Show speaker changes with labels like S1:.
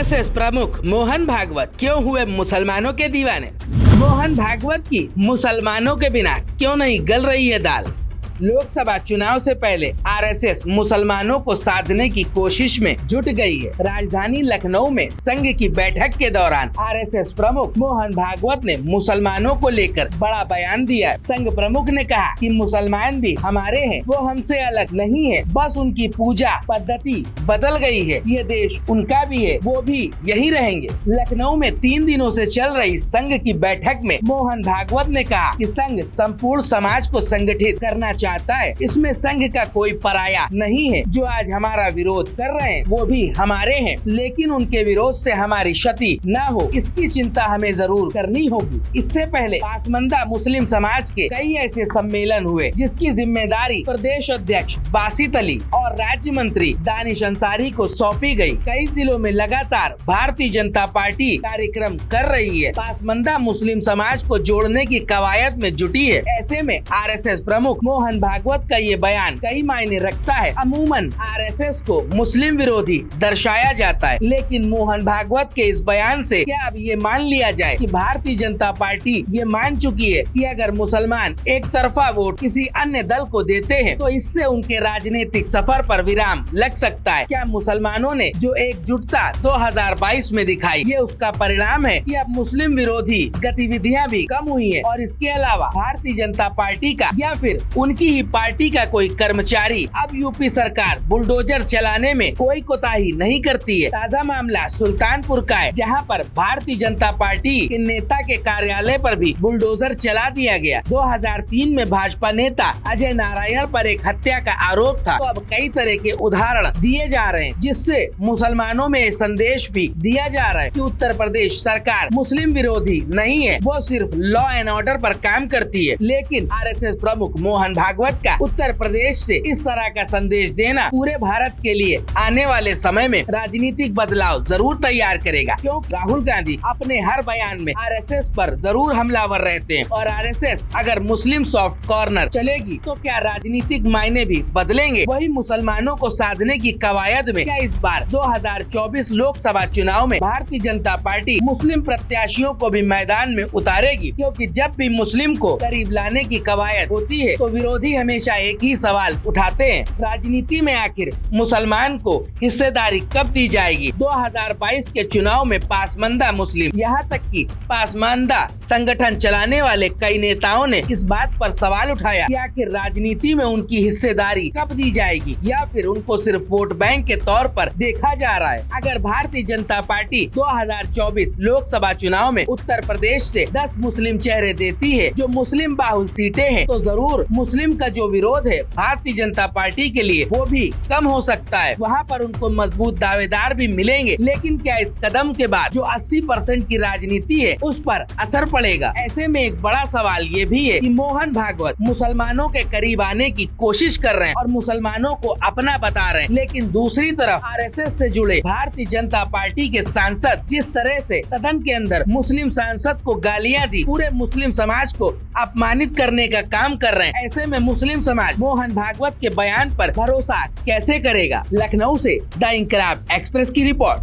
S1: RSS प्रमुख मोहन भागवत क्यों हुए मुसलमानों के दीवाने? मोहन भागवत की मुसलमानों के बिना क्यों नहीं गल रही है दाल? लोकसभा चुनाव से पहले आरएसएस मुसलमानों को साधने की कोशिश में जुट गई है। राजधानी लखनऊ में संघ की बैठक के दौरान आरएसएस प्रमुख मोहन भागवत ने मुसलमानों को लेकर बड़ा बयान दिया। संघ प्रमुख ने कहा कि मुसलमान भी हमारे हैं, वो हमसे अलग नहीं है, बस उनकी पूजा पद्धति बदल गई है। ये देश उनका भी है, वो भी यही रहेंगे। लखनऊ में 3 दिनों से चल रही संघ की बैठक में मोहन भागवत ने कहा कि संघ संपूर्ण समाज को संगठित करना चाहता है। इसमें संघ का कोई पराया नहीं है। जो आज हमारा विरोध कर रहे हैं वो भी हमारे हैं, लेकिन उनके विरोध से हमारी क्षति न हो इसकी चिंता हमें जरूर करनी होगी। इससे पहले पासमानदा मुस्लिम समाज के कई ऐसे सम्मेलन हुए जिसकी जिम्मेदारी प्रदेश अध्यक्ष बासित अली और राज्य मंत्री दानिश अंसारी को सौंपी गई। कई जिलों में लगातार भारतीय जनता पार्टी कार्यक्रम कर रही है, पासमानदा मुस्लिम समाज को जोड़ने की कवायद में जुटी है। ऐसे में आरएसएस प्रमुख मोहन भागवत का ये बयान कई मायने रखता है। अमूमन आरएसएस को मुस्लिम विरोधी दर्शाया जाता है, लेकिन मोहन भागवत के इस बयान से क्या अब ये मान लिया जाए कि भारतीय जनता पार्टी ये मान चुकी है कि अगर मुसलमान एक तरफा वोट किसी अन्य दल को देते हैं तो इससे उनके राजनीतिक सफर पर विराम लग सकता है? क्या मुसलमानों ने जो एकजुटता 2022 में दिखाई ये उसका परिणाम है कि अब मुस्लिम विरोधी गतिविधियाँ भी कम हुई है और इसके अलावा भारतीय जनता पार्टी का या फिर उनकी ही पार्टी का कोई कर्मचारी अब यूपी सरकार बुलडोजर चलाने में कोई कोताही नहीं करती है? ताजा मामला सुल्तानपुर का है, जहां पर भारतीय जनता पार्टी के नेता के कार्यालय पर भी बुलडोजर चला दिया गया। 2003 में भाजपा नेता अजय नारायण पर एक हत्या का आरोप था, तो अब कई तरह के उदाहरण दिए जा रहे हैं, जिससे मुसलमानों में संदेश भी दिया जा रहा है कि उत्तर प्रदेश सरकार मुस्लिम विरोधी नहीं है, वो सिर्फ लॉ एंड ऑर्डर पर काम करती है। लेकिन आरएसएस प्रमुख मोहन भागवत का उत्तर प्रदेश से इस तरह का संदेश देना पूरे भारत के लिए आने वाले समय में राजनीतिक बदलाव जरूर तैयार करेगा, क्योंकि राहुल गांधी अपने हर बयान में आरएसएस पर जरूर हमलावर रहते हैं और आरएसएस अगर मुस्लिम सॉफ्ट कॉर्नर चलेगी तो क्या राजनीतिक मायने भी बदलेंगे? वही मुसलमानों को साधने की कवायद में क्या इस बार 2024 लोकसभा चुनाव में भारतीय जनता पार्टी मुस्लिम प्रत्याशियों को भी मैदान में उतारेगी? क्योंकि जब भी मुस्लिम को करीब लाने की कवायद होती है तो विरोधी हमेशा एक ही सवाल उठाते हैं, राजनीति में आखिर मुसलमान को हिस्सेदारी कब दी जाएगी? 2022 के चुनाव में पासमानदा मुस्लिम, यहाँ तक कि पासमानदा संगठन चलाने वाले कई नेताओं ने इस बात पर सवाल उठाया कि आखिर राजनीति में उनकी हिस्सेदारी कब दी जाएगी या फिर उनको सिर्फ वोट बैंक के तौर पर देखा जा रहा है? अगर भारतीय जनता पार्टी 2024 लोकसभा चुनाव में उत्तर प्रदेश से 10 मुस्लिम चेहरे देती है जो मुस्लिम बाहुल सीटें हैं, तो जरूर मुस्लिम का जो विरोध है भारतीय जनता पार्टी के लिए वो भी कम हो सकता है। वहाँ पर उनको मजबूत दावेदार भी मिलेंगे। लेकिन क्या इस कदम के बाद जो 80% की राजनीति है उस पर असर पड़ेगा? ऐसे में एक बड़ा सवाल ये भी है कि मोहन भागवत मुसलमानों के करीब आने की कोशिश कर रहे हैं और मुसलमानों को अपना बता रहे हैं, लेकिन दूसरी तरफ आरएसएस से जुड़े भारतीय जनता पार्टी के सांसद जिस तरह से सदन के अंदर मुस्लिम सांसद को गालियाँ दी, पूरे मुस्लिम समाज को अपमानित करने का काम कर रहे हैं। ऐसे में मुस्लिम समाज मोहन भागवत के बयान पर भरोसा कैसे करेगा? लखनऊ से द इंकलाब एक्सप्रेस की रिपोर्ट।